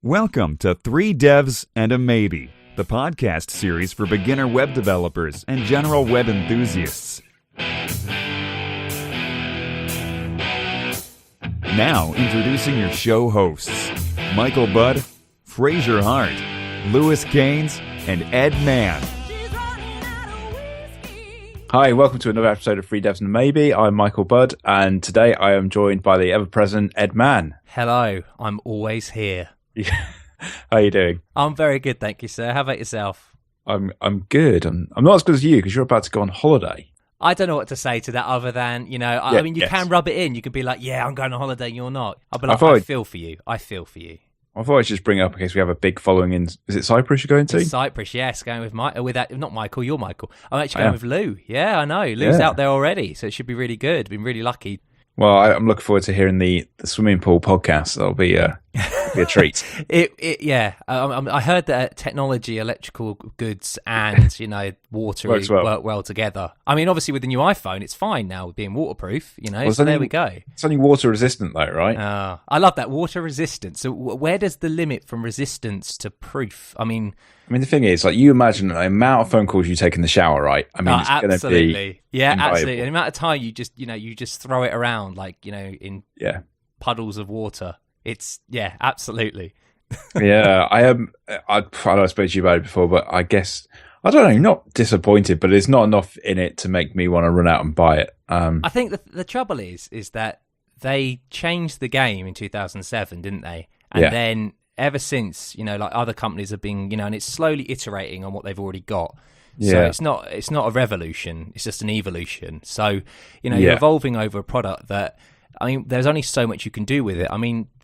Welcome to Three Devs and a Maybe, the podcast series for beginner web developers and general web enthusiasts. Now, introducing your show hosts, Michael Budd, Fraser Hart, Lewis Caines, and Ed Mann. Hi, welcome to another episode of Three Devs and a Maybe. I'm Michael Budd, and today I am joined by the ever-present Ed Mann. Hello, I'm always here. How are you doing? I'm very good, thank you, sir. How about yourself? I'm good. I'm not as good as you because you're about to go on holiday. I don't know what to say to that other than, I mean, you can rub it in. You can be like, yeah, I'm going on holiday, and you're not. I'll be like, I feel for you. I feel for you. I thought I'd just bring it up in case we have a big following in. Is it Cyprus you're going to? It's Cyprus, yes. Going with not Michael, you're Michael. I'm actually going with Lou. Yeah, I know. Lou's out there already, so it should be really good. Been really lucky. Well, I'm looking forward to hearing the swimming pool podcast. That'll be a treat. I heard that technology, electrical goods, and water work well together. I mean, obviously with the new iPhone, it's fine now being waterproof. So there we go. It's only water resistant, though, right? I love that, water resistant. So where does the limit from resistance to proof? I mean, the thing is, like, you imagine the amount of phone calls you take in the shower, right? I mean, it's going to be absolutely. And the amount of time you just throw it around, in puddles of water. It's absolutely. Yeah, I know I spoke to you about it before, but I guess I don't know, not disappointed, but there's not enough in it to make me want to run out and buy it. I think the trouble is that they changed the game in 2007, didn't they? And then ever since, other companies have been, and it's slowly iterating on what they've already got. So it's not a revolution; it's just an evolution. So you're evolving over a product that, there's only so much you can do with it.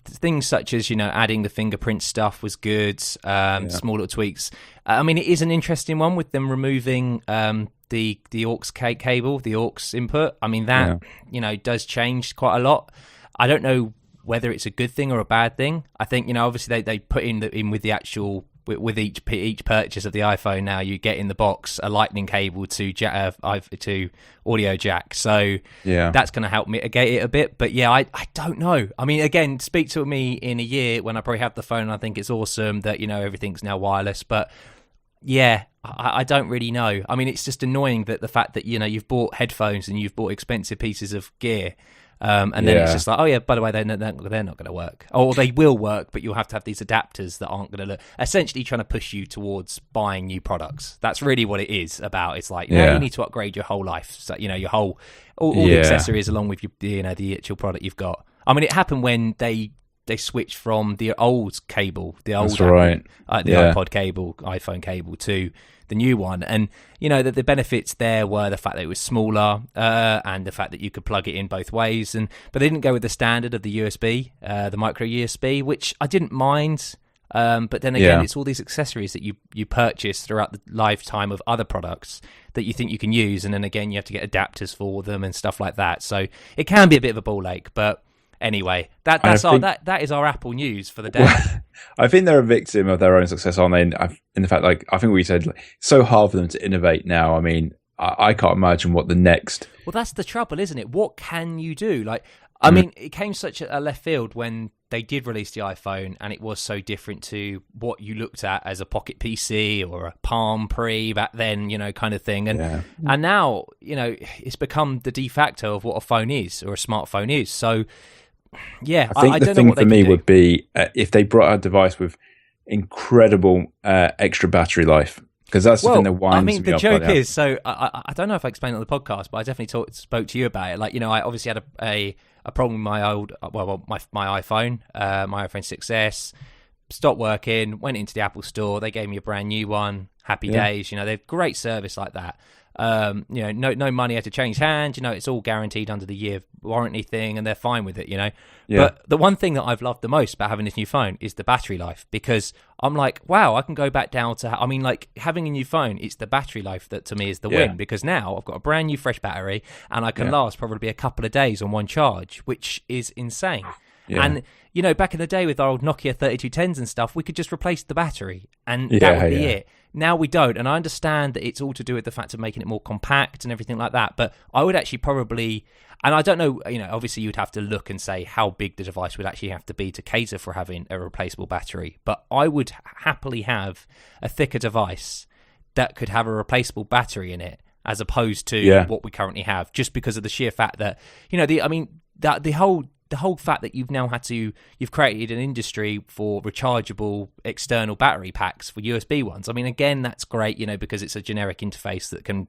Things such as adding the fingerprint stuff was good. Small little tweaks. It is an interesting one with them removing the aux cable, the aux input. That does change quite a lot. I don't know whether it's a good thing or a bad thing. I think obviously they put in with the actual. With each purchase of the iPhone now, you get in the box a lightning cable to audio jack. So that's going to help mitigate it a bit. But I don't know. Again, speak to me in a year when I probably have the phone and I think it's awesome that, everything's now wireless. But I don't really know. It's just annoying that the fact that, you've bought headphones and you've bought expensive pieces of gear. And then it's just like, by the way, they're not going to work. Or they will work, but you'll have to have these adapters that aren't going to look. Essentially trying to push you towards buying new products. That's really what it is about. It's like, you need to upgrade your whole life. So, your whole, all the accessories along with your, the actual product you've got. It happened when they switched from the old cable, the old iPod cable, iPhone cable to the new one, and the benefits there were the fact that it was smaller and the fact that you could plug it in both ways, but they didn't go with the standard of the USB, the micro USB, which I didn't mind. But then again, it's all these accessories that you purchase throughout the lifetime of other products that you think you can use, and then again you have to get adapters for them and stuff like that. So it can be a bit of a ball ache, but. Anyway, that is our Apple news for the day. I think they're a victim of their own success, aren't they? In the fact, I think we said, it's so hard for them to innovate now. I can't imagine what the next. Well, that's the trouble, isn't it? What can you do? It came such a left field when they did release the iPhone, and it was so different to what you looked at as a Pocket PC or a Palm Pre back then, kind of thing. And now, it's become the de facto of what a phone is or a smartphone is. So. Yeah, I think the thing for me would be if they brought out a device with incredible extra battery life, because that's the thing that winds me up. The joke is, so I don't know if I explained it on the podcast, but I definitely spoke to you about it. I obviously had a problem with my old, my iPhone, my iPhone 6S, stopped working, went into the Apple store, they gave me a brand new one, happy days. They're great service like that. No money had to change hands. It's all guaranteed under the year warranty thing, and they're fine with it. But the one thing that I've loved the most about having this new phone is the battery life, because I'm like, wow, I can go back down to. Having a new phone, it's the battery life that to me is the win, because now I've got a brand new fresh battery and I can last probably a couple of days on one charge, which is insane. Yeah. And, back in the day with our old Nokia 3210s and stuff, we could just replace the battery and that would be it. Now we don't. And I understand that it's all to do with the fact of making it more compact and everything like that. But I would actually probably, and I don't know, obviously you'd have to look and say how big the device would actually have to be to cater for having a replaceable battery. But I would happily have a thicker device that could have a replaceable battery in it, as opposed to what we currently have, just because of the sheer fact that, the whole fact that you've created an industry for rechargeable external battery packs for USB ones. I mean, again, that's great, because it's a generic interface that can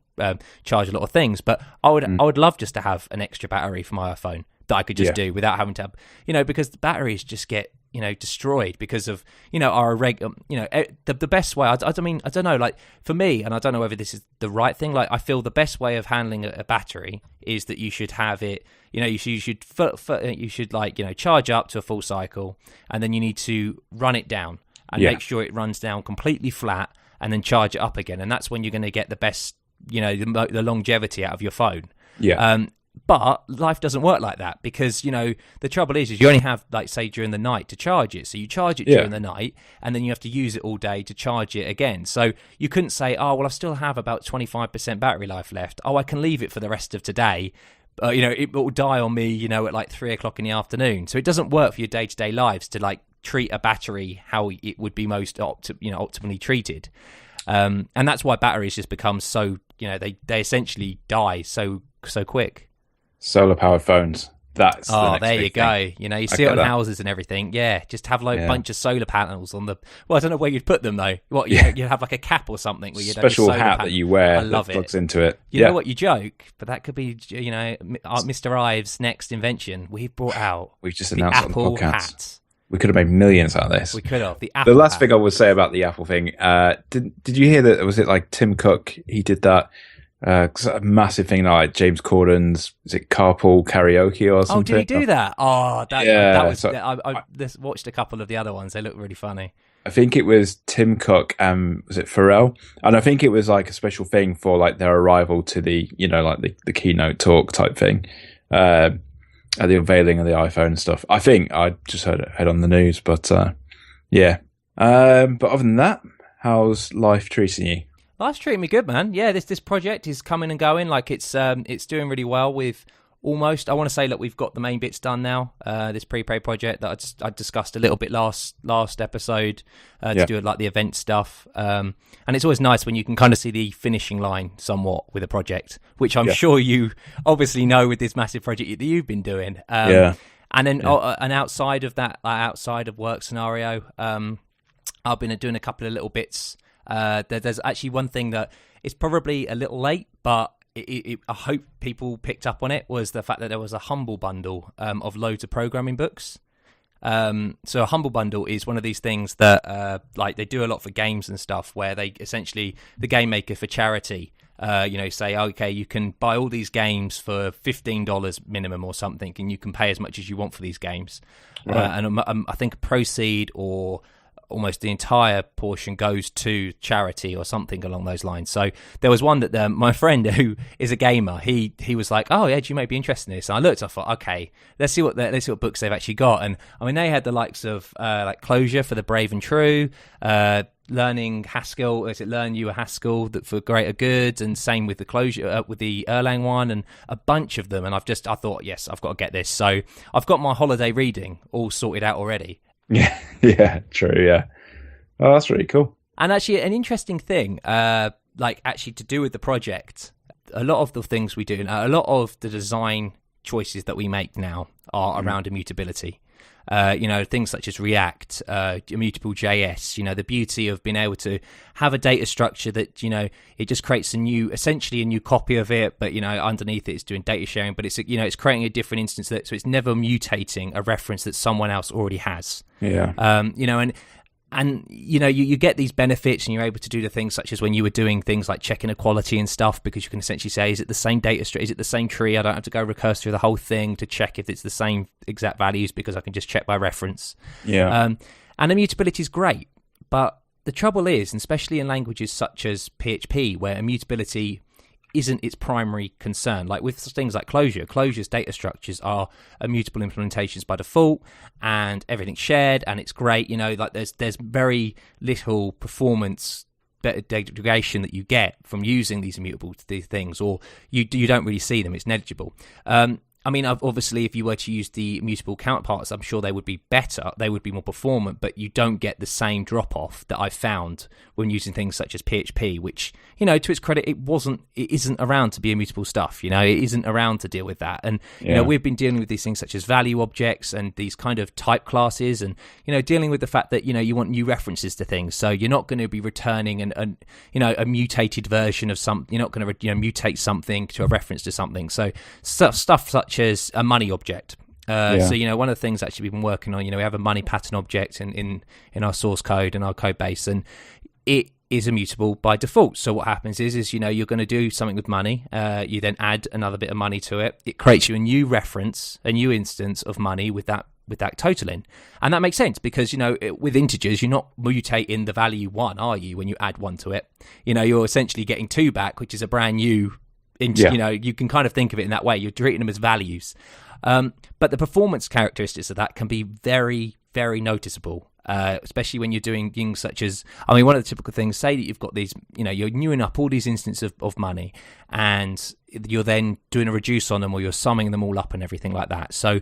charge a lot of things. But I would love just to have an extra battery for my iPhone that I could just do without having to have, because the batteries just get destroyed because of our the best way. I don't know, like for me, and I don't know whether this is the right thing. Like I feel the best way of handling a battery is that you should have it. You should charge up to a full cycle, and then you need to run it down and make sure it runs down completely flat, and then charge it up again. And that's when you're going to get the best, the longevity out of your phone. Yeah. But life doesn't work like that, because the trouble is you only have, like, say, during the night to charge it. So you charge it during the night, and then you have to use it all day to charge it again. So you couldn't say, oh well, I still have about 25% battery life left. Oh, I can leave it for the rest of today. It will die on me, at like 3:00 in the afternoon. So it doesn't work for your day-to-day lives to like treat a battery how it would be most optimally treated. And that's why batteries just become so, they essentially die so quick. Solar powered phones. That's there you go. You see it on houses and everything. Yeah, just have a bunch of solar panels on the. Well, I don't know where you'd put them though. What? You'd have like a cap or something where you'd special have a hat that you wear. I love that plugs it. into it. You know what? You joke, but that could be Mr. Ives' next invention. We've brought out. We've just the announced Apple on the podcast. hat. We could have made millions out of this. We could have. The Apple. The last hat. thing I would say about the Apple thing. Did you hear that? Was it like Tim Cook? He did that. A massive thing like James Corden's, is it Carpool Karaoke or something? Oh, did he do that? Oh, that was. So I watched a couple of the other ones. They look really funny. I think it was Tim Cook and was it Pharrell? And I think it was like a special thing for like their arrival to the, like the keynote talk type thing, at the unveiling of the iPhone and stuff. I think I just heard it on the news, but yeah. But other than that, how's life treating you? Life's treating me good, man. Yeah, this project is coming and going. Like it's doing really well with almost. I want to say, look, we've got the main bits done now. This pre-pay project that I discussed a little bit last episode to do with like the event stuff. And it's always nice when you can kind of see the finishing line somewhat with a project, which I'm sure you obviously know with this massive project that you've been doing. And then and outside of that, outside of work scenario, I've been doing a couple of little bits. There's actually one thing that is probably a little late, but I hope people picked up on it, was the fact that there was a Humble Bundle of loads of programming books. So a Humble Bundle is one of these things that like they do a lot for games and stuff, where they essentially, the game maker for charity, say, okay, you can buy all these games for $15 minimum or something, and you can pay as much as you want for these games. Right. And I think proceed or almost the entire portion goes to charity or something along those lines. So there was one that my friend who is a gamer, he was like, oh, Ed, you may be interested in this. And I looked, I thought, okay, let's see what books they've actually got. And I mean, they had the likes of like Closure for the Brave and True, learning Haskell, Learn You a Haskell for Greater Good, and same with the Closure with the Erlang one, and a bunch of them. And I thought, yes, I've got to get this. So I've got my holiday reading all sorted out already. Yeah, true, yeah. Oh, that's really cool. And actually, an interesting thing, like actually to do with the project, a lot of the things we do, a lot of the design choices that we make now are around immutability. Things such as React, immutable JS, the beauty of being able to have a data structure that, it just creates essentially a new copy of it, but, underneath it's doing data sharing, but it's, it's creating a different instance so it's never mutating a reference that someone else already has. Yeah. And you get these benefits, and you're able to do the things such as when you were doing things like checking equality and stuff, because you can essentially say, is it the same data structure? Is it the same tree? I don't have to go recurse through the whole thing to check if it's the same exact values, because I can just check by reference. Yeah. And immutability is great, but the trouble is, and especially in languages such as PHP, where immutability isn't its primary concern. Like with things like Clojure's data structures are immutable implementations by default, and everything's shared, and it's great. Like there's very little performance degradation that you get from using these immutable things, or you don't really see them. It's negligible. Obviously, if you were to use the immutable counterparts, I'm sure they would be better. They would be more performant, but you don't get the same drop-off that I've found when using things such as PHP, which, to its credit, it isn't around to be immutable stuff. It isn't around to deal with that. And, we've been dealing with these things such as value objects and these kind of type classes, and, dealing with the fact that, you want new references to things. So you're not going to be returning a mutated version of something. You're not going to, mutate something to a reference to something. So stuff such as a money object. So, one of the things actually we've been working on, we have a money pattern object in our source code and our code base, and it is immutable by default. So what happens is you're going to do something with money. You then add another bit of money to it. It creates you a new reference, a new instance of money with that total in. And that makes sense because, with integers, you're not mutating the value 1, are you, when you add 1 to it? You're essentially getting 2 back, which is a brand new you can kind of think of it in that way. You're treating them as values. But the performance characteristics of that can be very, very noticeable, especially when you're doing things such as, one of the typical things, say that you've got these, you're newing up all these instances of money, and you're then doing a reduce on them, or you're summing them all up and everything like that. So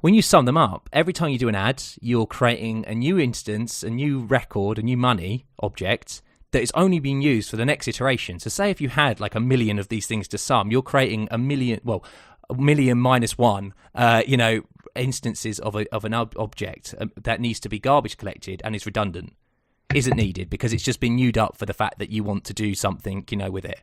when you sum them up, every time you do an add, you're creating a new instance, a new record, a new money object that is only being used for the next iteration. So say if you had like 1 million of these things to sum, you're creating 1 million minus 1, instances of an object that needs to be garbage collected and is redundant, isn't needed because it's just been newed up for the fact that you want to do something, with it.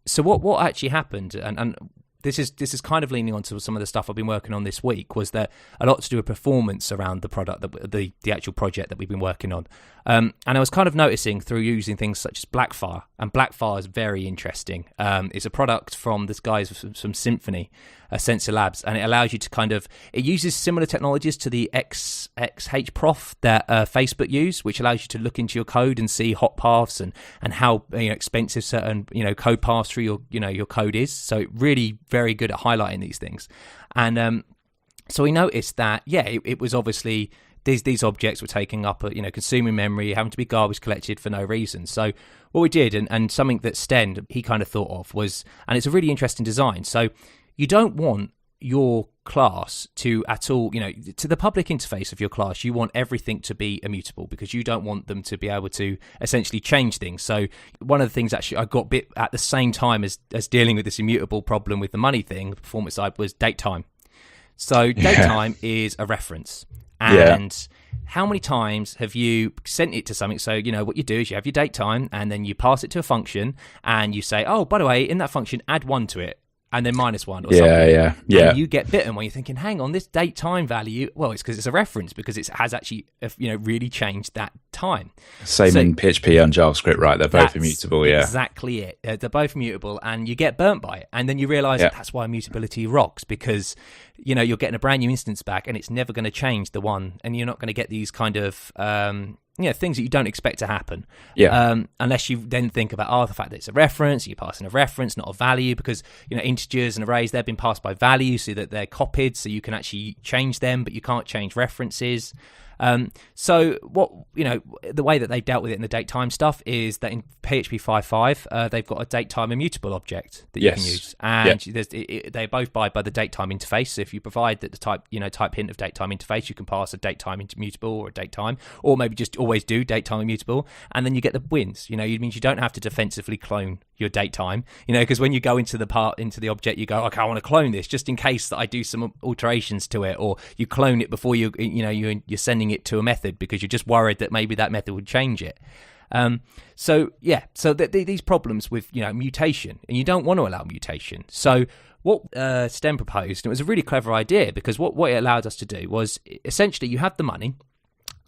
So what actually happened, and this is kind of leaning onto some of the stuff I've been working on this week, was that a lot to do with performance around the product, the actual project that we've been working on. And I was kind of noticing through using things such as Blackfire, and Blackfire is very interesting. It's a product from this guys from Symphony, Sensor Labs, and it allows you to it uses similar technologies to the XHProf that Facebook use, which allows you to look into your code and see hot paths and how expensive certain code paths through your code is. So really very good at highlighting these things. And so we noticed that it was obviously these objects were taking up consuming memory, having to be garbage collected for no reason. So what we did, and something that Sten he kind of thought of was, and it's a really interesting design. So you don't want your class to at all, to the public interface of your class, you want everything to be immutable because you don't want them to be able to essentially change things. So one of the things actually I got bit at the same time as dealing with this immutable problem with the money thing, the performance side, was datetime. So datetime is a reference. And how many times have you sent it to something? So, what you do is you have your datetime and then you pass it to a function and you say, oh, by the way, in that function, add 1 to it. And then -1 or something. Yeah. And you get bitten when you're thinking, hang on, this date time value, well, it's because it's a reference, because it has actually, really changed that time. Same in PHP and JavaScript, right? They're both immutable, Exactly it. They're both immutable, and you get burnt by it. And then you realize that's why immutability rocks, because, you're getting a brand new instance back and it's never going to change the one, and you're not going to get these kind of things that you don't expect to happen. Unless you then think about the fact that it's a reference, you're passing a reference, not a value, because integers and arrays, they've been passed by values so that they're copied, so you can actually change them, but you can't change references. So what the way that they've dealt with it in the datetime stuff is that in PHP 5.5 they've got a datetime immutable object that you can use, and they both abide by the datetime interface. So if you provide that the type hint of datetime interface, you can pass a datetime immutable or a datetime, or maybe just always do datetime immutable, and then you get the wins. It means you don't have to defensively clone your datetime, because when you go into the object, you go, okay, I want to clone this just in case that I do some alterations to it, or you clone it before you're sending it to a method because you're just worried that maybe that method would change it. So these problems with mutation, and you don't want to allow mutation. So what Sten proposed, and it was a really clever idea, because what it allowed us to do was essentially you have the money,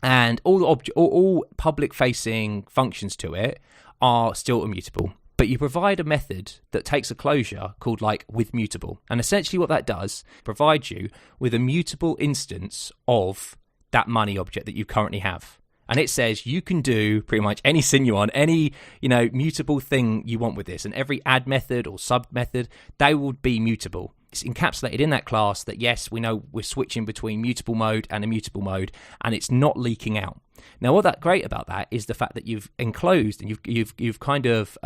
and all public-facing functions to it are still immutable. But you provide a method that takes a closure called with mutable. And essentially what that does, provides you with a mutable instance of that money object that you currently have. And it says you can do pretty much any scene you want, any, mutable thing you want with this. And every add method or sub method, they would be mutable. It's encapsulated in that class that, yes, we know we're switching between mutable mode and immutable mode, and it's not leaking out. Now, what's great about that is the fact that you've enclosed and you've kind of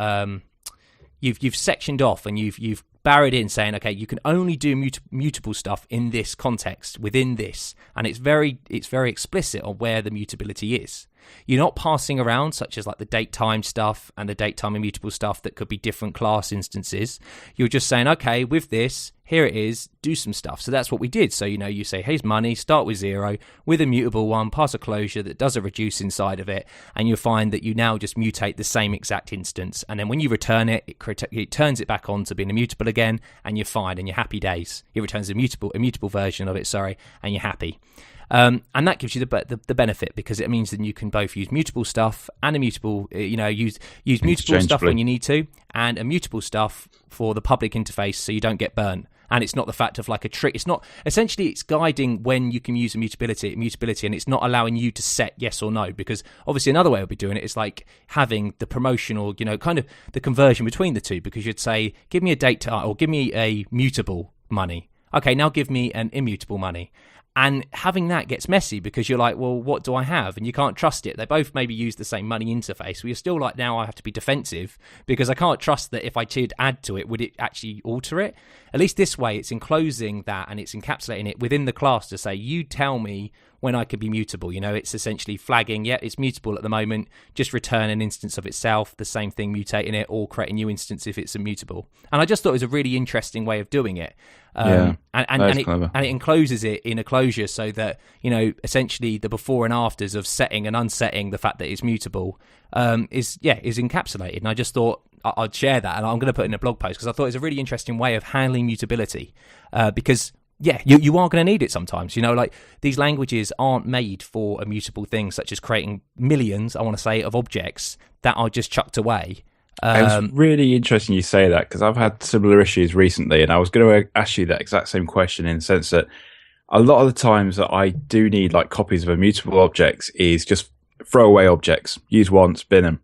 you've sectioned off and you've barred in, saying, okay, you can only do mutable stuff in this context, within this, and it's very explicit on where the mutability is. You're not passing around, such as like the datetime stuff and the datetime immutable stuff that could be different class instances. You're just saying, okay, with this, here it is, do some stuff. So that's what we did. So, you say, here's money, start with 0, with a mutable one, pass a closure that does a reduce inside of it, and you'll find that you now just mutate the same exact instance. And then when you return it, it turns it back on to being immutable again, and you're fine, and you're happy days. It returns a immutable version of it, and you're happy. And that gives you the benefit, because it means that you can both use mutable stuff and immutable, use mutable stuff when you need to, and immutable stuff for the public interface, so you don't get burnt. And it's not the fact of like a trick. It's not, essentially, it's guiding when you can use immutability, and it's not allowing you to set yes or no, because obviously another way of doing it is like having the promotional, kind of the conversion between the two, because you'd say, give me a date or give me a mutable money. Okay, now give me an immutable money. And having that gets messy, because you're like, well, what do I have? And you can't trust it. They both maybe use the same money interface. Well, you're still like, now I have to be defensive, because I can't trust that if I did add to it, would it actually alter it? At least this way, it's enclosing that and it's encapsulating it within the class to say, you tell me when I could be mutable. It's essentially flagging, yeah, it's mutable at the moment, just return an instance of itself, the same thing, mutating it, or create a new instance if it's immutable. And I just thought it was a really interesting way of doing it. And it encloses it in a closure, so that, essentially the before and afters of setting and unsetting the fact that it's mutable is encapsulated. And I just thought I'd share that, and I'm going to put it in a blog post, because I thought it was a really interesting way of handling mutability, because you are going to need it sometimes. Like these languages aren't made for immutable things, such as creating millions, I want to say, of objects that are just chucked away. It's really interesting you say that, because I've had similar issues recently, and I was going to ask you that exact same question, in the sense that a lot of the times that I do need like copies of immutable objects is just throwaway objects, use once, bin them.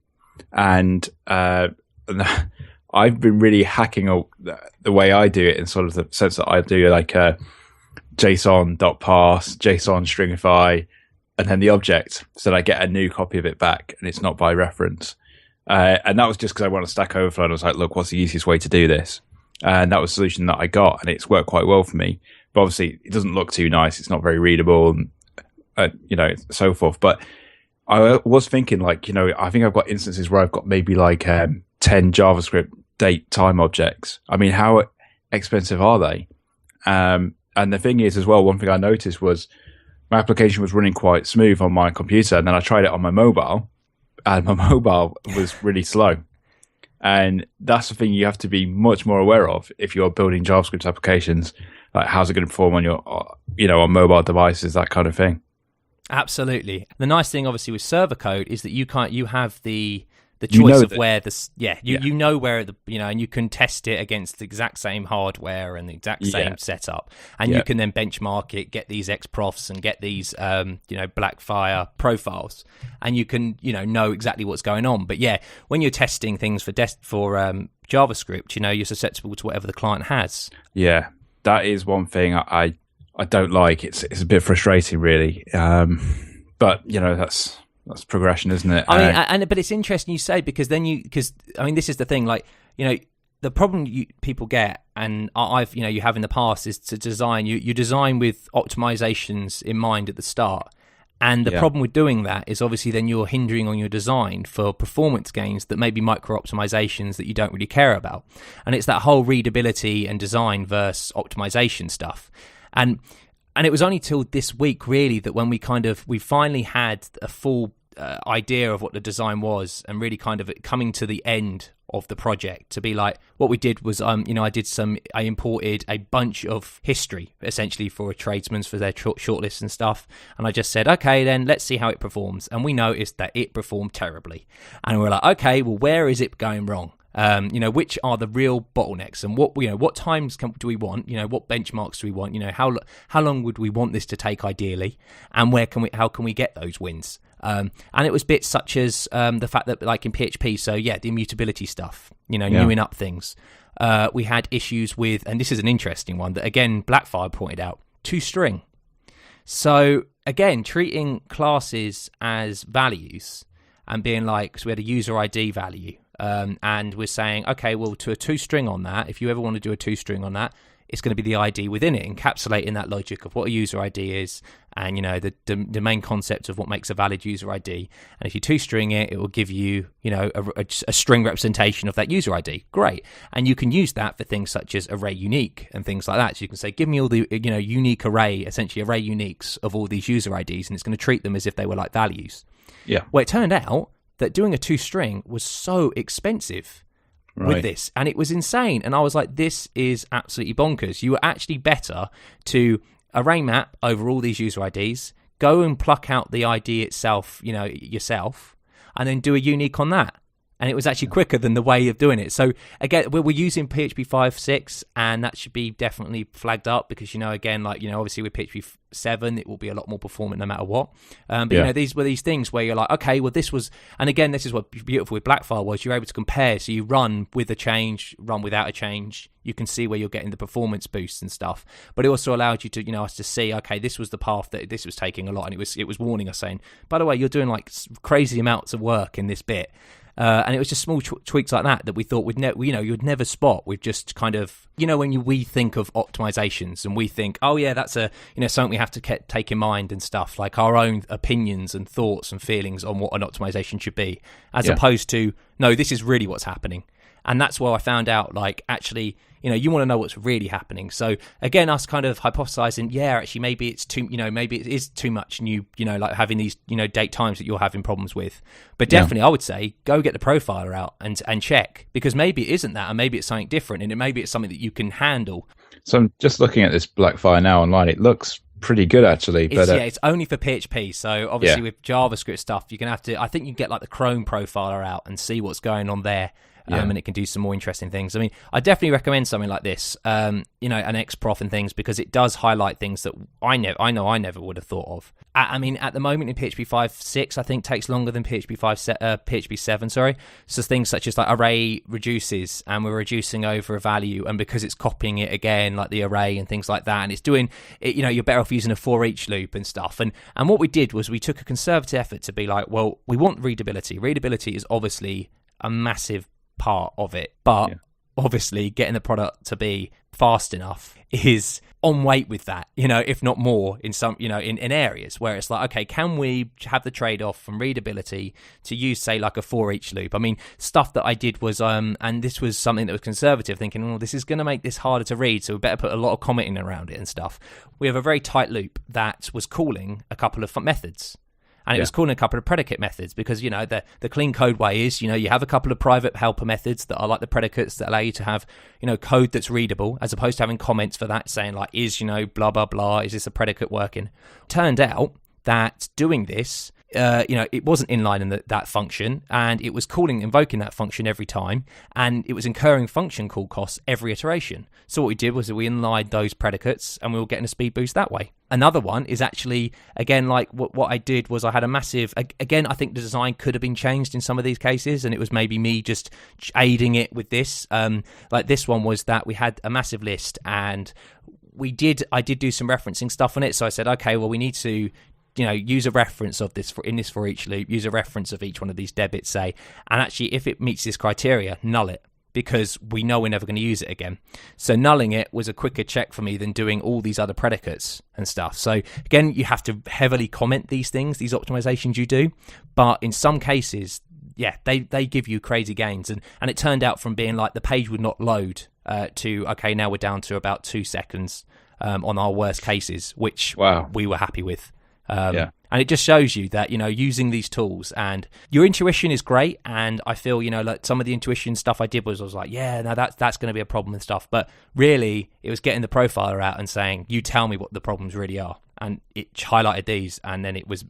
And I've been really hacking the way I do it, in sort of the sense that I do like a JSON.parse, JSON stringify, and then the object, so that I get a new copy of it back, and it's not by reference. And that was just because I want a Stack Overflow, and I was like, look, what's the easiest way to do this? And that was the solution that I got, and it's worked quite well for me. But obviously, it doesn't look too nice. It's not very readable, and so forth. But I was thinking, like, I think I've got instances where I've got maybe like 10 JavaScript date time objects. I mean, how expensive are they? And the thing is, as well, one thing I noticed was my application was running quite smooth on my computer, and then I tried it on my mobile, and my mobile was really slow. And that's the thing you have to be much more aware of if you're building JavaScript applications. Like, how's it going to perform on your, on mobile devices, that kind of thing. Absolutely. The nice thing, obviously, with servercode is that you have the choice of where you know where and you can test it against the exact same hardware and the exact same setup, and you can then benchmark it, get these XProfs and get these Blackfire profiles, and you can know exactly what's going on. But when you're testing things for JavaScript, you're susceptible to whatever the client has. Yeah, that is one thing I don't like. It's a bit frustrating, really, but that's progression, isn't it? I mean, but it's interesting you say, because this is the thing, like, the problem people get, and I've, you have in the past, is to design, you design with optimizations in mind at the start. And the problem with doing that is obviously then you're hindering on your design for performance gains that may be micro optimizations that you don't really care about. And it's that whole readability and design versus optimization stuff. And it was only till this week, really, that when we finally had a full idea of what the design was, and really kind of coming to the end of the project, to be like, what we did was, I imported a bunch of history, essentially, for a tradesman's, for their shortlists and stuff. And I just said, okay, then let's see how it performs. And we noticed that it performed terribly. And we're like, okay, well, where is it going wrong? Which are the real bottlenecks, and what times do we want? What benchmarks do we want? How long would we want this to take ideally, and how can we get those wins? And it was bits such as the fact that, like in PHP, so yeah, the immutability stuff, newing up things. We had issues with, and this is an interesting one that, again, Blackfire pointed out, toString. So, again, treating classes as values and being like, so we had a user ID value, and we're saying, okay, well, to a toString on that, if you ever want to do a toString on that, it's going to be the ID within it, encapsulating that logic of what a user ID is and, the main concept of what makes a valid user ID. And if you toString it, it will give you, a string representation of that user ID. Great. And you can use that for things such as array unique and things like that. So you can say, give me all the, unique array, essentially array uniques of all these user IDs, and it's going to treat them as if they were like values. Yeah. Well, it turned out that doing a toString was so expensive with this, and it was insane. And I was like, this is absolutely bonkers. You were actually better to array map over all these user IDs, go and pluck out the ID itself, yourself, and then do a unique on that. And it was actually quicker than the way of doing it. So again, we're using PHP 5.6, and that should be definitely flagged up because, again, obviously with PHP 7, it will be a lot more performant no matter what. But these were these things where you're like, okay, well, this was, and again, this is what's beautiful with Blackfire was you're able to compare. So you run with a change, run without a change. You can see where you're getting the performance boosts and stuff. But it also allowed you to, us to see, okay, this was the path that this was taking a lot, and it was warning us saying, by the way, you're doing like crazy amounts of work in this bit. And it was just small tweaks like that we thought you'd never spot. We've just kind of, when we think of optimizations and we think, oh yeah, that's something we have to take in mind and stuff, like our own opinions and thoughts and feelings on what an optimization should be, as opposed to, no, this is really what's happening. And that's where I found out, like, actually, you want to know what's really happening. So again, us kind of hypothesizing, yeah, actually, maybe it's too, maybe it is too much new, like having these, date times that you're having problems with. But definitely, I would say, go get the profiler out and check, because maybe it isn't that, and maybe it's something different, and maybe it's something that you can handle. So I'm just looking at this Blackfire now online. It looks pretty good, actually. But it's only for PHP. So obviously with JavaScript stuff, you're going to have to, I think you can get like the Chrome profiler out and see what's going on there. And it can do some more interesting things. I mean, I definitely recommend something like this, an XProf and things, because it does highlight things that I never would have thought of. I mean, at the moment in PHP 5.6, I think takes longer than PHP 7, sorry. So things such as like array reduces, and we're reducing over a value, and because it's copying it again, like the array and things like that, and it's doing it, you're better off using a for each loop and stuff. And what we did was we took a conservative effort to be like, well, we want readability. Readability is obviously a massive part of it, but obviously getting the product to be fast enough is on weight with that, if not more in some, in areas where it's like, okay, can we have the trade-off from readability to use, say, like a for each loop? I mean, stuff that I did was, and this was something that was conservative, thinking, well, this is going to make this harder to read, so we better put a lot of commenting around it and stuff. We have a very tight loop that was calling a couple of methods. And it was calling a couple of predicate methods because, the clean code way is, you have a couple of private helper methods that are like the predicates that allow you to have, code that's readable, as opposed to having comments for that saying like, is, blah, blah, blah, is this a predicate working? Turned out that doing this, it wasn't inline in that function, and it was invoking that function every time, and it was incurring function call costs every iteration. So what we did was we inlined those predicates, and we were getting a speed boost that way. Another one is actually, again, like what I did was I had a massive, again, I think the design could have been changed in some of these cases, and it was maybe me just aiding it with this. Like this one was that we had a massive list, and I did do some referencing stuff on it. So I said, okay, well, we need to use a reference of this in this for each loop, use a reference of each one of these debits, say, and actually if it meets this criteria, null it, because we know we're never going to use it again. So nulling it was a quicker check for me than doing all these other predicates and stuff. So again, you have to heavily comment these things, these optimizations you do, but in some cases, they give you crazy gains. And it turned out from being like the page would not load to, okay, now we're down to about 2 seconds on our worst cases, which we were happy with. And it just shows you that, using these tools, and your intuition is great. And I feel, like some of the intuition stuff I did was like, no, that's going to be a problem and stuff. But really, it was getting the profiler out and saying, you tell me what the problems really are. And it highlighted these, and then it was,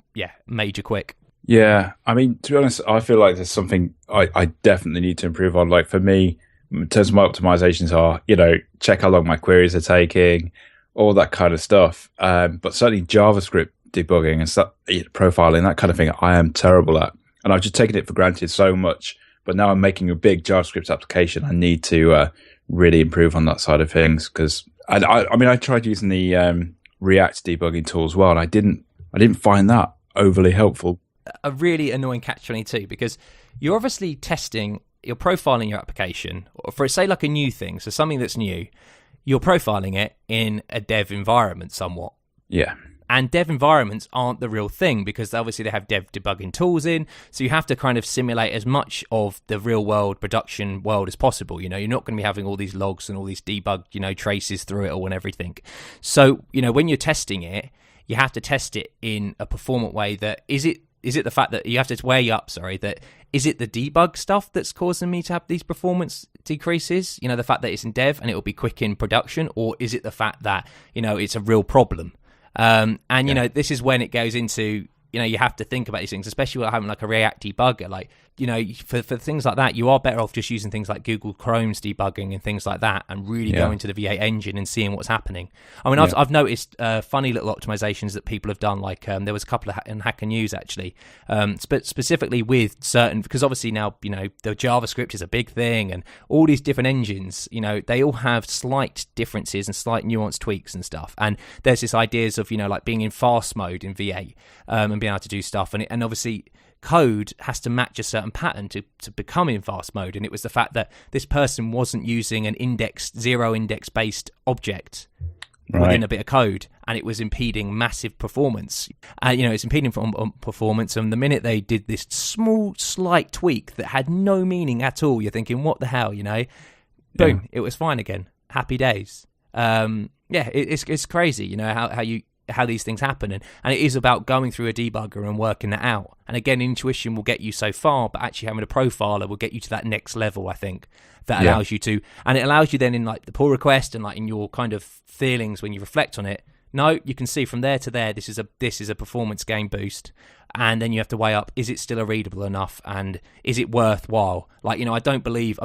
major quick. Yeah. I mean, to be honest, I feel like there's something I definitely need to improve on. Like for me, in terms of my optimizations are, check how long my queries are taking, all that kind of stuff. But certainly JavaScript debugging and stuff, profiling, that kind of thing, I am terrible at. And I've just taken it for granted so much. But now I'm making a big JavaScript application. I need to really improve on that side of things, because I tried using the React debugging tool as well, and I didn't find that overly helpful. A really annoying catch-22, because you're obviously you're profiling your application for, say, like a new thing, so something that's new. You're profiling it in a dev environment somewhat. Yeah. And dev environments aren't the real thing, because obviously they have dev debugging tools in, so you have to kind of simulate as much of the real world production world as possible. You're not going to be having all these logs and all these debug, traces through it all and everything. So, when you're testing it, you have to test it in a performant way. That is it the fact that you have to weigh up, that is it the debug stuff that's causing me to have these performance decreases? The fact that it's in dev and it will be quick in production, or is it the fact that, it's a real problem? This is when it goes into, you have to think about these things, especially when having like a React debugger. Like, for things like that, you are better off just using things like Google Chrome's debugging and things like that, and really going to the V8 engine and seeing what's happening. I mean, I've noticed funny little optimizations that people have done. Like there was a couple in Hacker News actually, specifically with certain, because obviously now the JavaScript is a big thing, and all these different engines, they all have slight differences and slight nuanced tweaks and stuff. And there's this ideas of like being in fast mode in V8 and being able to do stuff, and obviously code has to match a certain pattern to become in fast mode. And it was the fact that this person wasn't using an zero index based object within a bit of code, and it was impeding massive performance. It's impeding performance, and the minute they did this small slight tweak that had no meaning at all, you're thinking, what the hell, boom, it was fine again. Happy days. It's crazy, how these things happen, and it is about going through a debugger and working that out. And again, intuition will get you so far, but actually having a profiler will get you to that next level, I think, that allows you to, and it allows you then in like the pull request and like in your kind of feelings when you reflect on it. No, you can see from there to there, this is a performance gain boost, and then you have to weigh up, is it still a readable enough, and is it worthwhile? Like, I don't believe,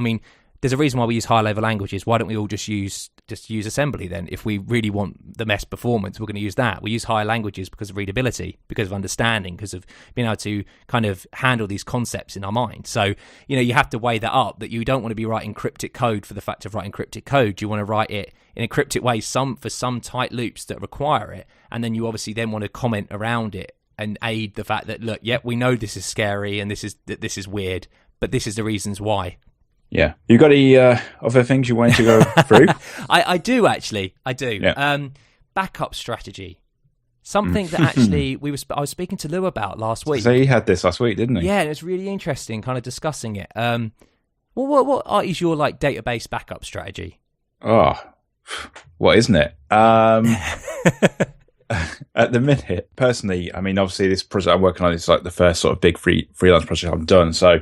there's a reason why we use high level languages. Why don't we all just use assembly then? If we really want the best performance, we're going to use that. We use higher languages because of readability, because of understanding, because of being able to kind of handle these concepts in our mind. So, you have to weigh that up, that you don't want to be writing cryptic code for the fact of writing cryptic code. You want to write it in a cryptic way, for some tight loops that require it. And then you obviously then want to comment around it and aid the fact that, look, we know this is scary and this is weird, but this is the reasons why. Yeah. You got any other things you wanted to go through? I do, actually. I do. Yeah. Backup strategy. Something that actually I was speaking to Lou about last week. So he had this last week, didn't he? Yeah, and it was really interesting kind of discussing it. What is your like database backup strategy? Oh, what isn't it? At the minute, personally, obviously this project I'm working on is like the first sort of big freelance project I've done. So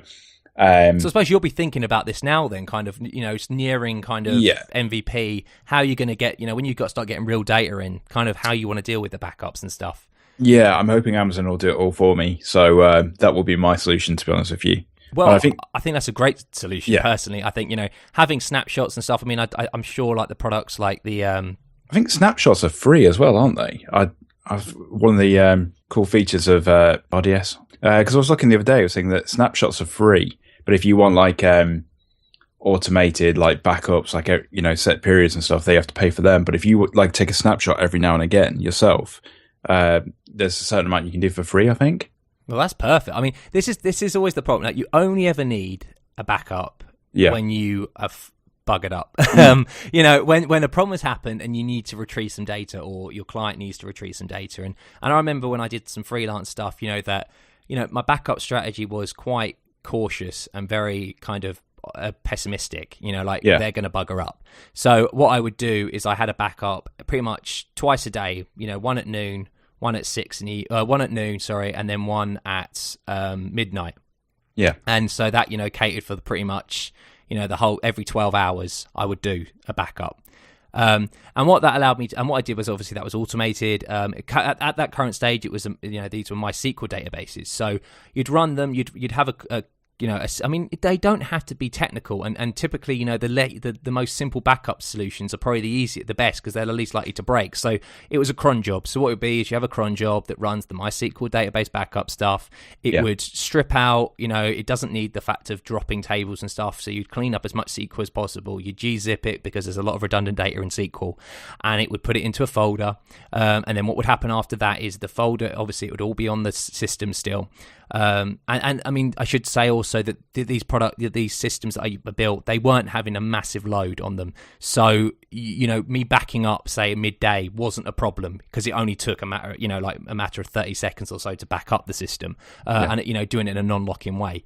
so I suppose you'll be thinking about this now then, kind of, it's nearing kind of MVP, how you're going to get, when you've got to start getting real data in, kind of how you want to deal with the backups and stuff. Yeah, I'm hoping Amazon will do it all for me. So that will be my solution, to be honest with you. Well, I think that's a great solution, personally. I think, having snapshots and stuff, I'm sure like the products like the... I think snapshots are free as well, aren't they? One of the cool features of RDS, because I was looking the other day, I was saying that snapshots are free. But if you want like automated like backups, like set periods and stuff, they have to pay for them. But if you would like take a snapshot every now and again yourself, there's a certain amount you can do for free, I think. Well, that's perfect. This is always the problem. Like, you only ever need a backup when you have buggered up. When a problem has happened and you need to retrieve some data, or your client needs to retrieve some data. And I remember when I did some freelance stuff, that my backup strategy was quite cautious and very kind of pessimistic, they're going to bugger up. So what I would do is I had a backup pretty much twice a day, one at noon, one at 6 one at noon, and then one at midnight. Yeah. And so that, catered for pretty much, the whole, every 12 hours I would do a backup. And what that allowed me to, and what I did was obviously that was automated. At that current stage, it was, these were my SQL databases. So you'd run them, you'd have a I mean, they don't have to be technical, and typically, the most simple backup solutions are probably the best because they're the least likely to break. So it was a cron job. So what it would be is you have a cron job that runs the MySQL database backup stuff. It would strip out, it doesn't need the fact of dropping tables and stuff. So you'd clean up as much SQL as possible. You gzip it because there's a lot of redundant data in SQL, and it would put it into a folder. And then what would happen after that is the folder, obviously, it would all be on the system still. And I mean, I should say also that these systems that I built, they weren't having a massive load on them. So, me backing up, say, midday wasn't a problem because it only took a matter of 30 seconds or so to back up the system, and doing it in a non-locking way.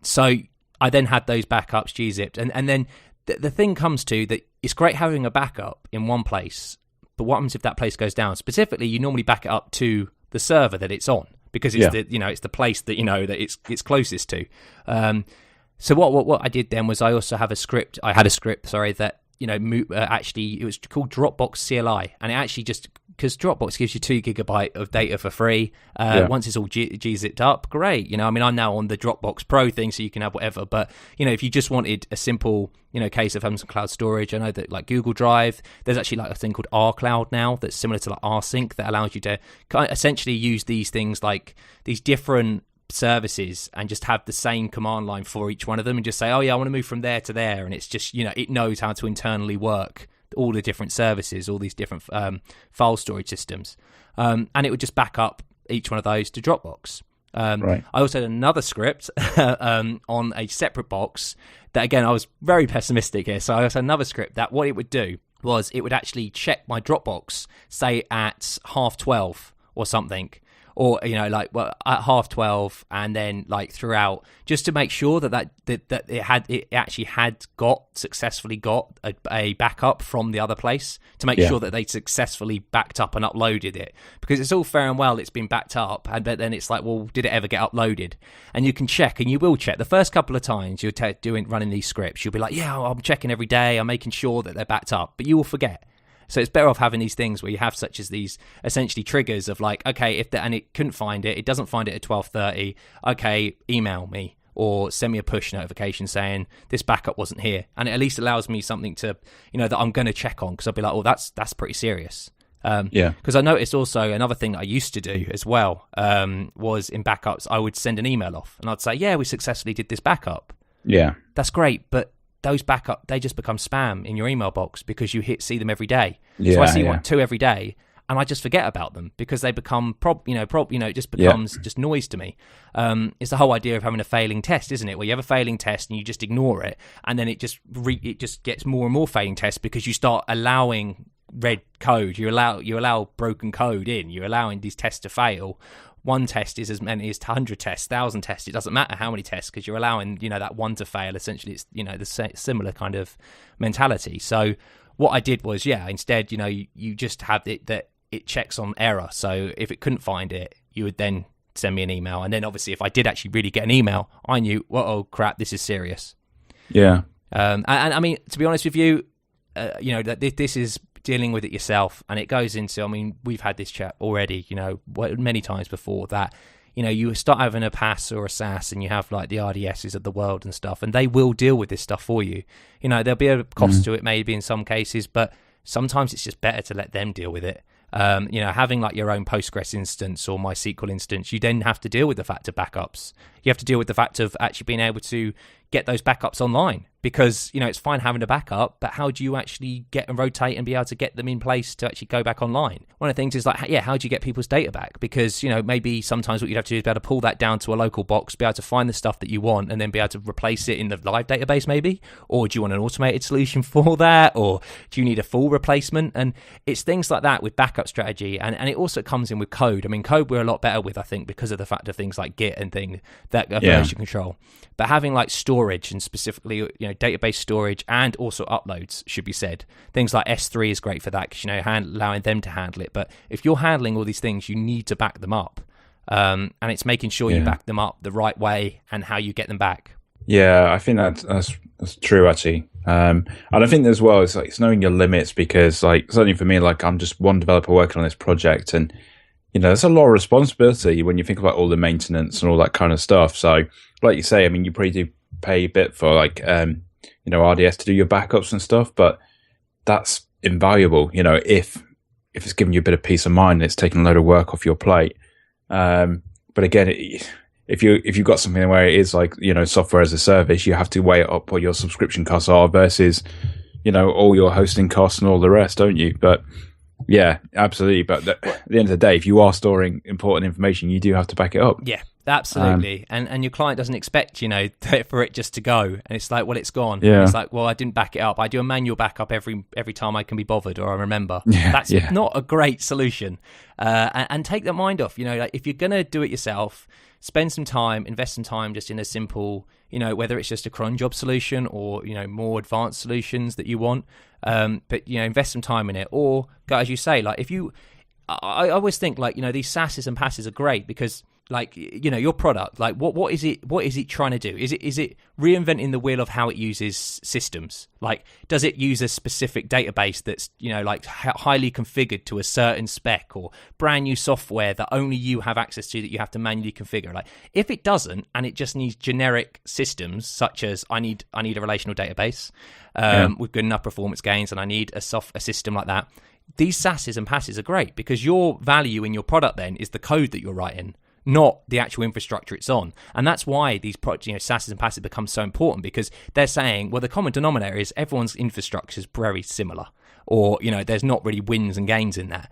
So I then had those backups gzipped, and then the thing comes to that it's great having a backup in one place, but what happens if that place goes down? Specifically, you normally back it up to the server that it's on, because it's it's the place that that it's closest to. So what I did then was I also have a script. I had a script, that actually it was called Dropbox CLI, and it actually just because Dropbox gives you 2 GB of data for free. Once it's all gzipped up, great. I mean, I'm now on the Dropbox Pro thing, so you can have whatever. But if you just wanted a simple case of having some cloud storage, I know that like Google Drive, there's actually like a thing called rCloud now that's similar to like rsync that allows you to essentially use these things like these different services and just have the same command line for each one of them and just say, oh yeah, I want to move from there to there, and it's just it knows how to internally work all the different services, all these different file storage systems, and it would just back up each one of those to Dropbox. Right. I also had another script on a separate box that, again, I was very pessimistic here. So I also had another script that what it would do was it would actually check my Dropbox, say at 12:30 or something, or at 12:30, and then like throughout, just to make sure that it actually had successfully got a backup from the other place, to make sure that they successfully backed up and uploaded it, because it's all fair and well it's been backed up, but then it's like, well, did it ever get uploaded? And you can check, and you will check the first couple of times you're running these scripts. You'll be like, yeah, I'm checking every day, I'm making sure that they're backed up, but you will forget. So it's better off having these things where you have such as these essentially triggers of like, okay, and it couldn't find it, it doesn't find it at 12:30, okay, email me or send me a push notification saying this backup wasn't here, and it at least allows me something to that I'm going to check on, because I'll be like, oh, that's pretty serious. Because I noticed also another thing that I used to do as well was in backups, I would send an email off and I'd say, yeah, we successfully did this backup. Yeah, that's great, but those backup, they just become spam in your email box because you see them every day. So I see 2 every day, and I just forget about them because they become it just becomes just noise to me. It's the whole idea of having a failing test, isn't it? Where you have a failing test and you just ignore it, and then it just gets more and more failing tests because you start allowing red code. You allow broken code in. You're allowing these tests to fail. One test is as many as 100 tests, 1,000 tests. It doesn't matter how many tests, because you're allowing that one to fail. Essentially, it's the similar kind of mentality. So what I did was, instead, you just have it that it checks on error. So if it couldn't find it, you would then send me an email, and then obviously if I did actually really get an email, I knew, oh crap, this is serious. Yeah. And I mean, to be honest with you, that this is dealing with it yourself, and it goes into, I mean, we've had this chat already, many times before, that you start having a PaaS or a SaaS, and you have like the RDSs of the world and stuff, and they will deal with this stuff for you. There'll be a cost to it maybe in some cases, but sometimes it's just better to let them deal with it. Having like your own Postgres instance or MySQL instance, you then have to deal with the fact of backups. You have to deal with the fact of actually being able to get those backups online, because it's fine having a backup, but how do you actually get and rotate and be able to get them in place to actually go back online? One of the things is like, how do you get people's data back? Because maybe sometimes what you'd have to do is be able to pull that down to a local box, be able to find the stuff that you want, and then be able to replace it in the live database maybe. Or do you want an automated solution for that, or do you need a full replacement? And it's things like that with backup strategy, and it also comes in with code. I mean, code we're a lot better with, I think, because of the fact of things like Git and things that version control. But having like storage, and specifically database storage, and also uploads should be said. Things like S3 is great for that, because allowing them to handle it. But if you're handling all these things, you need to back them up, and it's making sure you back them up the right way and how you get them back. Yeah, I think that's true actually. And I think as well, it's knowing your limits, because like certainly for me, like I'm just one developer working on this project, and there's a lot of responsibility when you think about all the maintenance and all that kind of stuff. So, like you say, I mean, you probably do pay a bit for like, RDS to do your backups and stuff, but that's invaluable, if it's giving you a bit of peace of mind and it's taking a load of work off your plate. But again, if you've got something where it is like, software as a service, you have to weigh up what your subscription costs are versus, all your hosting costs and all the rest, don't you? But yeah, absolutely. But at the end of the day, if you are storing important information, you do have to back it up. Yeah, absolutely. And your client doesn't expect, for it just to go. And it's like, well, it's gone. Yeah. It's like, well, I didn't back it up. I do a manual backup every time I can be bothered or I remember. Yeah, That's not a great solution. And take that mind off. Like if you're going to do it yourself, spend some time, invest some time just in a simple, whether it's just a cron job solution or, more advanced solutions that you want. But, invest some time in it. Or, as you say, like I always think like, these SaaSes and PaaSes are great because like, your product, like what is it trying to do? Is it reinventing the wheel of how it uses systems? Like, does it use a specific database that's, like highly configured to a certain spec or brand new software that only you have access to that you have to manually configure? Like, if it doesn't, and it just needs generic systems such as I need a relational database with good enough performance gains, and I need a system like that. These SaaSes and PaaSes are great because your value in your product then is the code that you're writing, not the actual infrastructure it's on. And that's why these SaaSes and PaaSes become so important, because they're saying, well, the common denominator is everyone's infrastructure is very similar, or, there's not really wins and gains in that.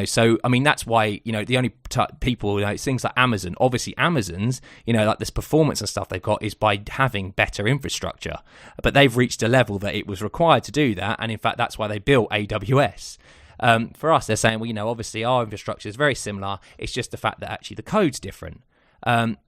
So, I mean, that's why, the only people, things like Amazon, obviously Amazon's, like this performance and stuff they've got is by having better infrastructure, but they've reached a level that it was required to do that. And in fact, that's why they built AWS. For us, they're saying, well, obviously our infrastructure is very similar. It's just the fact that actually the code's different. And,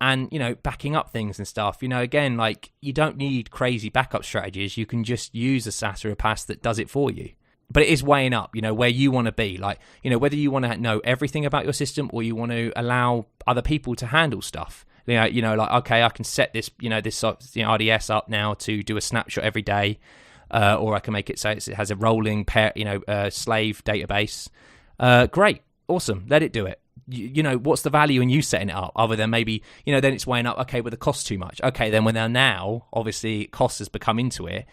backing up things and stuff, again, like you don't need crazy backup strategies. You can just use a SaaS or a PaaS that does it for you. But it is weighing up, where you want to be. Like, whether you want to know everything about your system or you want to allow other people to handle stuff. Like, okay, I can set this, this RDS up now to do a snapshot every day. Or I can make it so it has a rolling slave database. Great, awesome, let it do it. What's the value in you setting it up other than maybe, then it's weighing up, okay, well, the cost's too much. Okay, then when they're now, obviously, cost has become into it,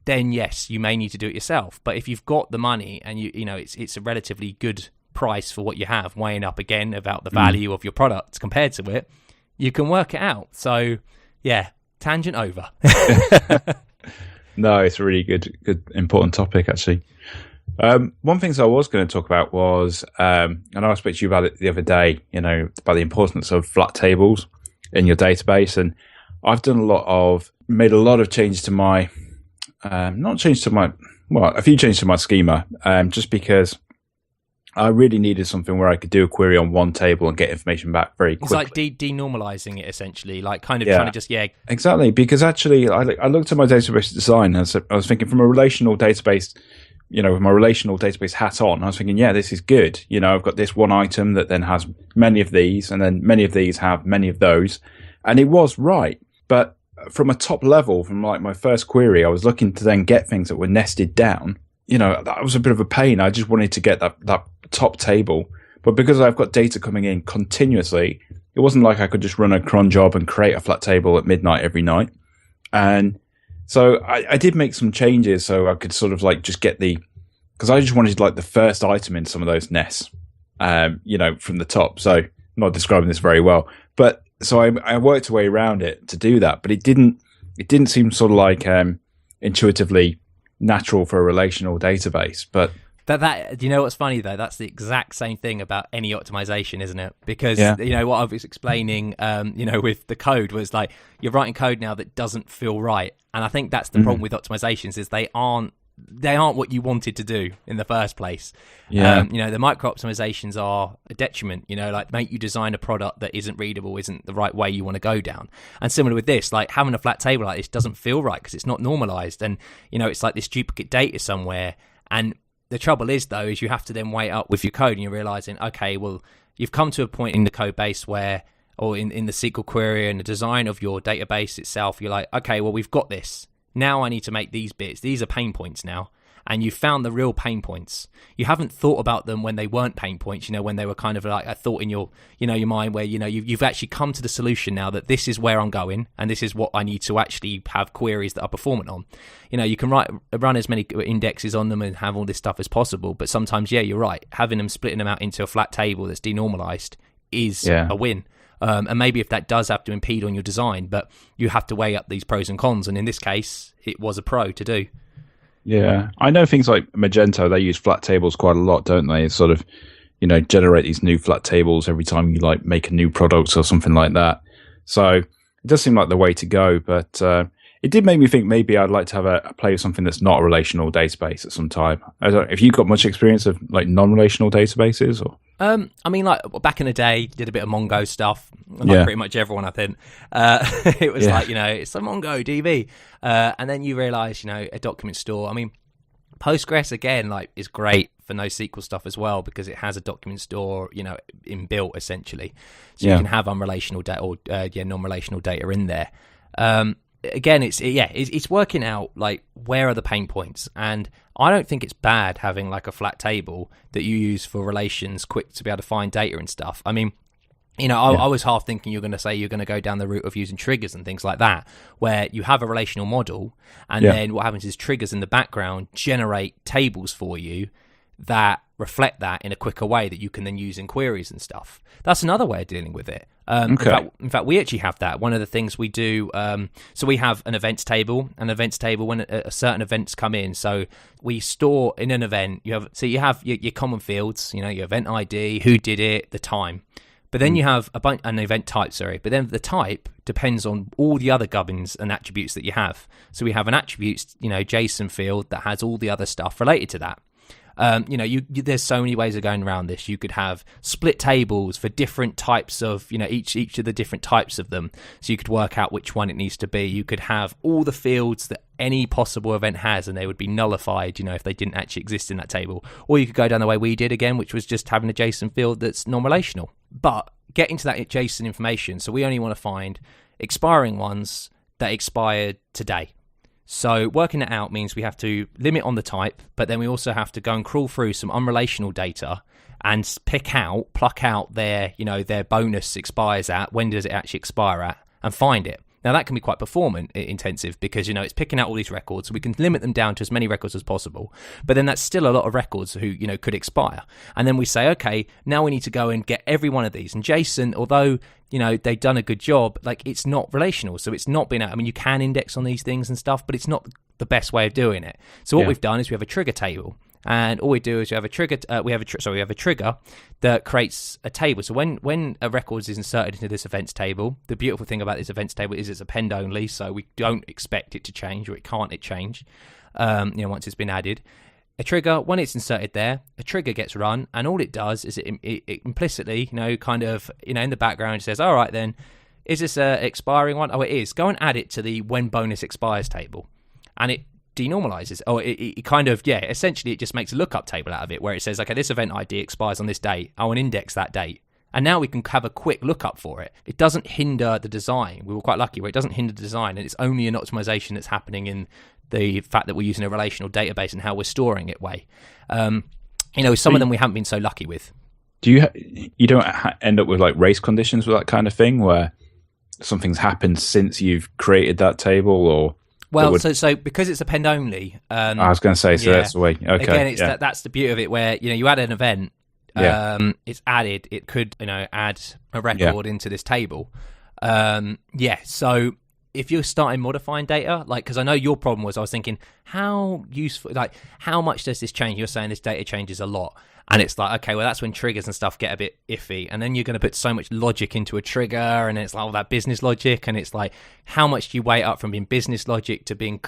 then yes, you may need to do it yourself. But if you've got the money and it's a relatively good price for what you have, weighing up again about the value of your product compared to it, you can work it out. So, yeah, tangent over. No, it's a really good, important topic, actually. One thing I was going to talk about was, and I spoke to you about it the other day, about the importance of flat tables in your database. And I've made a lot of changes to my, a few changes to my schema, just because I really needed something where I could do a query on one table and get information back very quickly. It's like denormalizing it, essentially, like kind of trying to just, Exactly, because actually I looked at my database design and I was thinking from a relational database, with my relational database hat on, I was thinking, yeah, this is good. I've got this one item that then has many of these, and then many of these have many of those. And it was right. But from a top level, from like my first query, I was looking to then get things that were nested down. That was a bit of a pain. I just wanted to get that top table. But because I've got data coming in continuously, it wasn't like I could just run a cron job and create a flat table at midnight every night. And so I did make some changes so I could sort of like just get because I just wanted like the first item in some of those nests, from the top. So I'm not describing this very well, but so I worked a way around it to do that, but it didn't seem sort of like intuitively natural for a relational database. But that what's funny though, that's the exact same thing about any optimization, isn't it? Because what I was explaining with the code was like you're writing code now that doesn't feel right, and I think that's the problem with optimizations is they aren't what you wanted to do in the first place. The micro optimizations are a detriment, like make you design a product that isn't readable, isn't the right way you want to go down. And similar with this, like having a flat table like this doesn't feel right because it's not normalized, and it's like this duplicate data somewhere. And the trouble is though, is you have to then weigh up with your code and you're realizing, okay, well, you've come to a point in the code base where, or in the SQL query and the design of your database itself, you're like, okay, well, we've got this. Now I need to make these bits. These are pain points now. and you found the real pain points. You haven't thought about them when they weren't pain points, when they were kind of like a thought in your mind where, you've actually come to the solution now that this is where I'm going and this is what I need to actually have queries that are performant on. You can run as many indexes on them and have all this stuff as possible, but sometimes, you're right, splitting them out into a flat table that's denormalized is a win. And maybe if that does have to impede on your design, but you have to weigh up these pros and cons. And in this case, it was a pro to do. Yeah, I know things like Magento, they use flat tables quite a lot, don't they? It's sort of, generate these new flat tables every time you like make a new product or something like that. So it does seem like the way to go, but it did make me think maybe I'd like to have a play with something that's not a relational database at some time. I don't know, have you got much experience of like non-relational databases? Or like back in the day, did a bit of Mongo stuff. Like pretty much everyone, I think. It was like, it's a Mongo DB. And then you realise, a document store. I mean, Postgres, again, like is great for NoSQL stuff as well because it has a document store, inbuilt essentially. So you can have unrelational data or non-relational data in there. Again, it's working out like where are the pain points, and I don't think it's bad having like a flat table that you use for relations, quick to be able to find data and stuff. I mean, I was half thinking you're going to say you're going to go down the route of using triggers and things like that, where you have a relational model, and then what happens is triggers in the background generate tables for you that reflect that in a quicker way that you can then use in queries and stuff. That's another way of dealing with it. In fact, we actually have that. One of the things we do, so we have an events table when a certain events come in. So we store in an event, you have your common fields, your event ID, who did it, the time. But then you have an event type, but then the type depends on all the other gubbins and attributes that you have. So we have an attributes, JSON field that has all the other stuff related to that. There's so many ways of going around this. You could have split tables for different types of, each of the different types of them. So you could work out which one it needs to be. You could have all the fields that any possible event has, and they would be nullified, if they didn't actually exist in that table. Or you could go down the way we did again, which was just having a JSON field that's non-relational. But get into that JSON information. So we only want to find expiring ones that expired today. So working it out means we have to limit on the type, but then we also have to go and crawl through some unrelational data and pluck out their bonus expires at, when does it actually expire at, and find it. Now that can be quite performance intensive because, it's picking out all these records. So we can limit them down to as many records as possible, but then that's still a lot of records who, could expire. And then we say, okay, now we need to go and get every one of these. And JSON, although, they've done a good job, like it's not relational. So it's not been, you can index on these things and stuff, but it's not the best way of doing it. So what we've done is we have a trigger table. And all we do is we have a trigger. We have a trigger that creates a table. So when a record is inserted into this events table, the beautiful thing about this events table is it's append only, so we don't expect it to change, or it can't change. Once it's been added, a trigger, when it's inserted there, a trigger gets run, and all it does is it implicitly, in the background, it says, all right then, is this a expiring one? Oh, it is. Go and add it to the when bonus expires table, and it denormalizes, or it kind of, essentially it just makes a lookup table out of it where it says, okay, this event ID expires on this date, I will index that date, and now we can have a quick lookup for it. It doesn't hinder the design. We were quite lucky where it doesn't hinder the design, and it's only an optimization that's happening in the fact that we're using a relational database and how we're storing it way. Some of them we haven't been so lucky with. You don't end up with like race conditions with that kind of thing where something's happened since you've created that table, or well, so because it's append only. I was going to say, that's the way. Okay. Again, that's the beauty of it, where you add an event, it's added. It could add a record into this table. So if you're starting modifying data, like, because I know your problem was, I was thinking, how useful, like, how much does this change? You're saying this data changes a lot. And it's like, okay, well, that's when triggers and stuff get a bit iffy. And then you're going to put so much logic into a trigger, and it's like all that business logic. And it's like, how much do you weigh up from being business logic to being,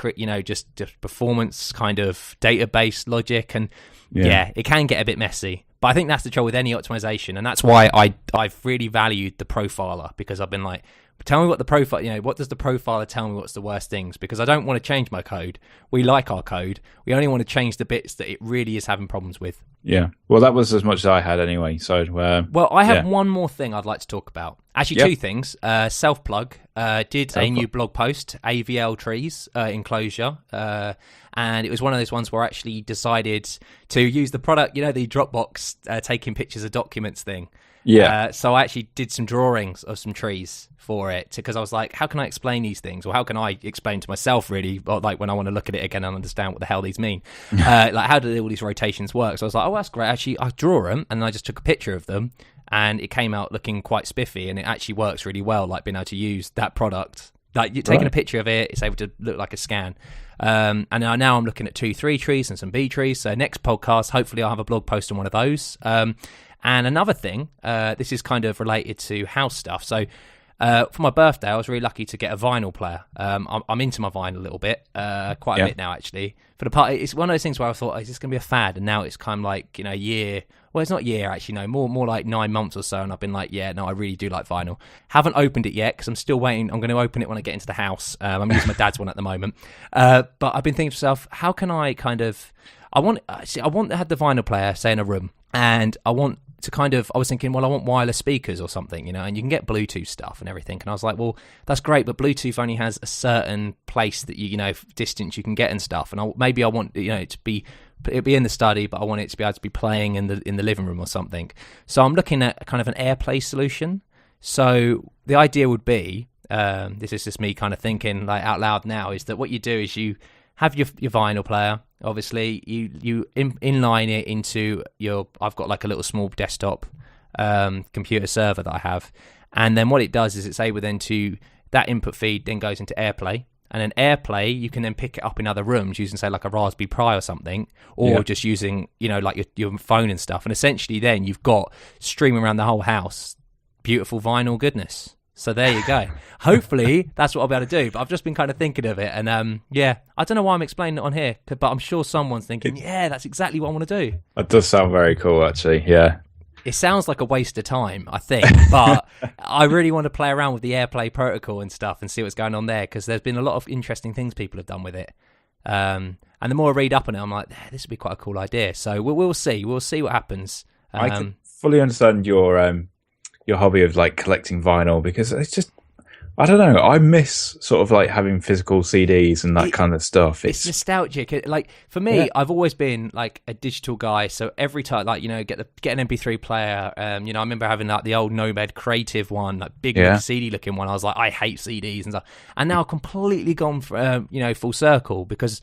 just performance kind of database logic? And it can get a bit messy. But I think that's the trouble with any optimization. And that's why I've really valued the profiler, because I've been like, Tell me what the profile, what does the profiler tell me what's the worst things? Because I don't want to change my code. We like our code. We only want to change the bits that it really is having problems with. Yeah. Well, that was as much as I had anyway. So, well, I have one more thing I'd like to talk about. Actually, two things. Self-plug did a new blog post, AVL trees enclosure. And it was one of those ones where I actually decided to use the product, the Dropbox taking pictures of documents thing. Yeah. So I actually did some drawings of some trees for it because I was like, how can I explain these things? Or how can I explain to myself, really, or like when I want to look at it again and understand what the hell these mean? Like, how do all these rotations work? So I was like, oh, that's great. Actually, I draw them, and I just took a picture of them, and it came out looking quite spiffy, and it actually works really well, like being able to use that product. Like, you're taking a picture of it, it's able to look like a scan. And now I'm looking at 2-3 trees and some B trees. So next podcast, hopefully I'll have a blog post on one of those. And another thing, this is kind of related to house stuff. So for my birthday, I was really lucky to get a vinyl player. I'm into my vinyl a little bit, quite a bit now, actually. For the part, it's one of those things where I thought, is this going to be a fad? And now it's kind of like, a year. Well, it's not a year, actually, no, more like 9 months or so. And I've been like, yeah, no, I really do like vinyl. Haven't opened it yet because I'm still waiting. I'm going to open it when I get into the house. I'm using my dad's one at the moment. But I've been thinking to myself, how can I kind of... I want to have the vinyl player, say, in a room. And I want to I was thinking, well, I want wireless speakers or something, and you can get Bluetooth stuff and everything. And I was like, well, that's great, but Bluetooth only has a certain place that distance you can get and stuff. And maybe I want, it'd be in the study, but I want it to be able to be playing in the living room or something. So I'm looking at kind of an AirPlay solution. So the idea would be, this is just me kind of thinking like out loud now, is that what you do is you have your vinyl player. Obviously, you inline it into I've got like a little small desktop computer server that I have, and then what it does is it's able then to, that input feed then goes into AirPlay, and then AirPlay you can then pick it up in other rooms using, say, like a Raspberry Pi or something, or just using like your phone and stuff, and essentially then you've got streaming around the whole house beautiful vinyl goodness. So there you go. Hopefully that's what I'll be able to do. But I've just been kind of thinking of it. And I don't know why I'm explaining it on here, but I'm sure someone's thinking, that's exactly what I want to do. That does sound very cool, actually. Yeah. It sounds like a waste of time, I think. But I really want to play around with the AirPlay protocol and stuff and see what's going on there, because there's been a lot of interesting things people have done with it. And the more I read up on it, I'm like, this would be quite a cool idea. So we'll see. We'll see what happens. I can fully understand your hobby of like collecting vinyl, because it's just, I don't know, I miss sort of like having physical CDs and that kind of stuff. It's nostalgic. Like for me, I've always been like a digital guy. So every time, like, get an MP3 player. I remember having like the old Nomad Creative one, like big CD looking one. I was like, I hate CDs and stuff. And now I've completely gone for, full circle, because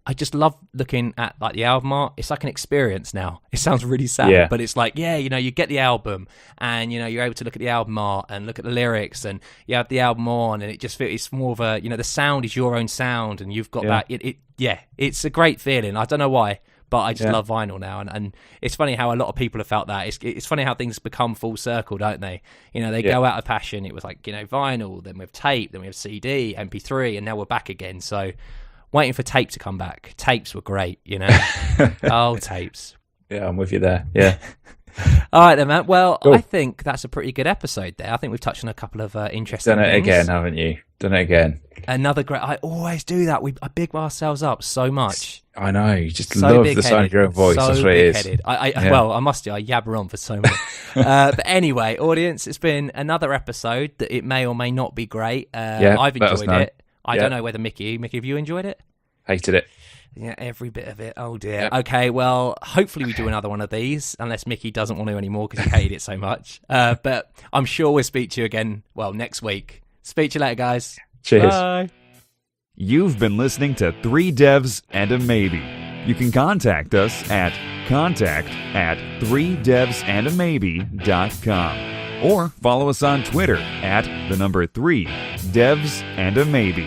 I just love looking at like the album art. It's like an experience now. It sounds really sad, but it's like, you get the album and, you're able to look at the album art and look at the lyrics, and you have the album on, and it just feels, it's more of a, the sound is your own sound, and you've got that. It's a great feeling. I don't know why, but I just love vinyl now. And it's funny how a lot of people have felt that. It's funny how things become full circle, don't they? They go out of passion. It was like, vinyl, then we have tape, then we have CD, MP3, and now we're back again. So waiting for tape to come back. Tapes were great, Oh, tapes. Yeah, I'm with you there. Yeah. All right then, man. Well, cool. I think that's a pretty good episode there. I think we've touched on a couple of interesting things. Done it again, haven't you? Done it again. Another great... I always do that. I big ourselves up so much. I know. You just love the sound of your own voice. That's what it is. Well, I must do. I yabber on for so much. But anyway, audience, it's been another episode that it may or may not be great. I've enjoyed it. I don't know whether Mickey, have you enjoyed it? Hated it. Yeah, every bit of it. Oh dear. Yep. Okay, well, hopefully we do another one of these, unless Mickey doesn't want to anymore because he hated it so much. But I'm sure we'll speak to you again, next week. Speak to you later, guys. Cheers. Bye. You've been listening to 3 Devs and a Maybe. You can contact us at contact@3devsandamaybe.com or follow us on Twitter at 3 Devs and a Maybe.